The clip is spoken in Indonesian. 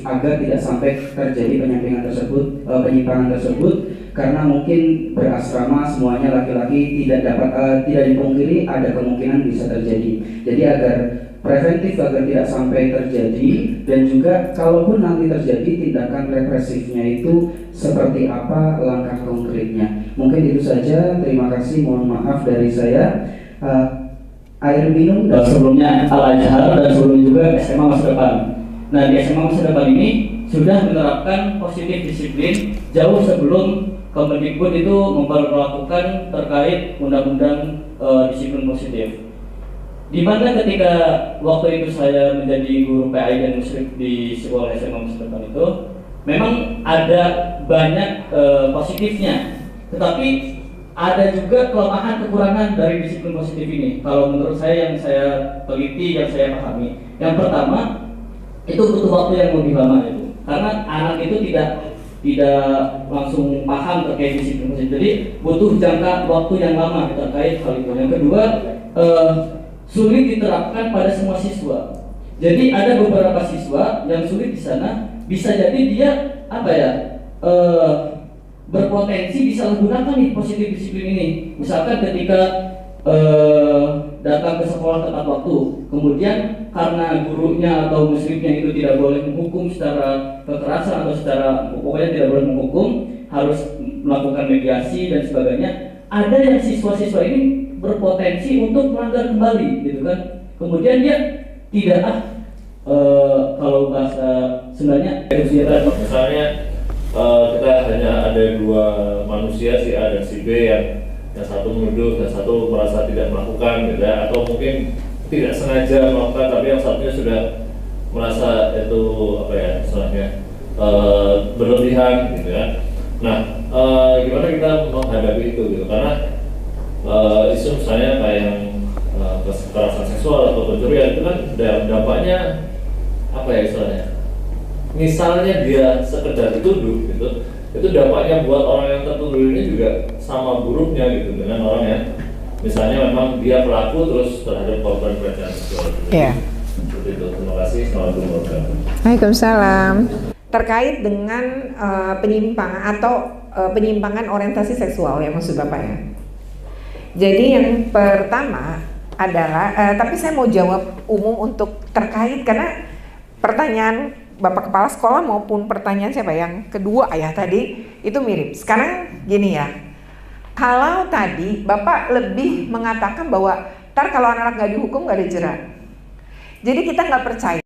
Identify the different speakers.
Speaker 1: agar tidak sampai terjadi penyimpangan tersebut, karena mungkin berasrama semuanya laki-laki, tidak dipungkiri ada kemungkinan bisa terjadi. Jadi agar preventif agar tidak sampai terjadi, dan juga kalaupun nanti terjadi tindakan represifnya itu seperti apa langkah konkretnya. Mungkin itu saja, terima kasih, mohon maaf dari saya. Air minum dan sebelumnya Al-Azhar dan sebelumnya juga SMA masa depan. Nah, di SMA masa depan ini sudah menerapkan positif disiplin jauh sebelum Kemendikbud itu memperlakukan terkait undang-undang disiplin positif. Di mana ketika waktu itu saya menjadi guru PAI dan musrik di sekolah SMA masa depan itu, memang ada banyak positifnya, tetapi ada juga kelemahan kekurangan dari disiplin positif ini. Kalau menurut saya, yang saya teliti, yang saya pahami, yang pertama itu butuh waktu yang lebih lama itu, karena anak itu tidak langsung paham terkait disiplin positif, jadi butuh jangka waktu yang lama terkait hal itu. Yang kedua, sulit diterapkan pada semua siswa. Jadi ada beberapa siswa yang sulit di sana, bisa jadi dia berpotensi bisa menggunakan nih positif disiplin ini. Misalkan ketika datang ke sekolah tepat waktu, kemudian karena gurunya atau muslimnya itu tidak boleh menghukum secara kekerasan atau secara pokoknya tidak boleh menghukum, harus melakukan mediasi dan sebagainya. Ada yang siswa-siswa ini berpotensi untuk melanggar kembali, gitu kan? Kemudian dia tidak kalau bahasa Sundanya
Speaker 2: misalnya kita hanya ada dua manusia, si A dan si B, yang satu menuduh dan satu merasa tidak melakukan, gitu ya, atau mungkin tidak sengaja melakukan, tapi yang satunya sudah merasa itu misalnya berlebihan, gitu ya. Nah, gimana kita menghadapi itu, gitu? Karena isu misalnya kayak yang kekerasan seksual atau pencurian itu kan dampaknya istilahnya. Misalnya dia sekedar dituduh, gitu, itu dampaknya buat orang yang tertuduh ini juga sama buruknya, gitu, dengan orang yang misalnya memang dia pelaku terus terhadap korban pelecehan seksual.
Speaker 3: Iya.
Speaker 2: Seperti itu. Terima kasih. Assalamualaikum warahmatullahi wabarakatuh.
Speaker 3: Waalaikumsalam. Terkait dengan penyimpangan atau penyimpangan orientasi seksual ya maksud Bapak ya. Jadi yang pertama adalah, tapi saya mau jawab umum untuk terkait, karena pertanyaan Bapak Kepala Sekolah maupun pertanyaan siapa yang kedua ya tadi itu mirip. Sekarang gini ya, kalau tadi Bapak lebih mengatakan bahwa ntar kalau anak-anak nggak dihukum nggak ada jerat, jadi kita nggak percaya.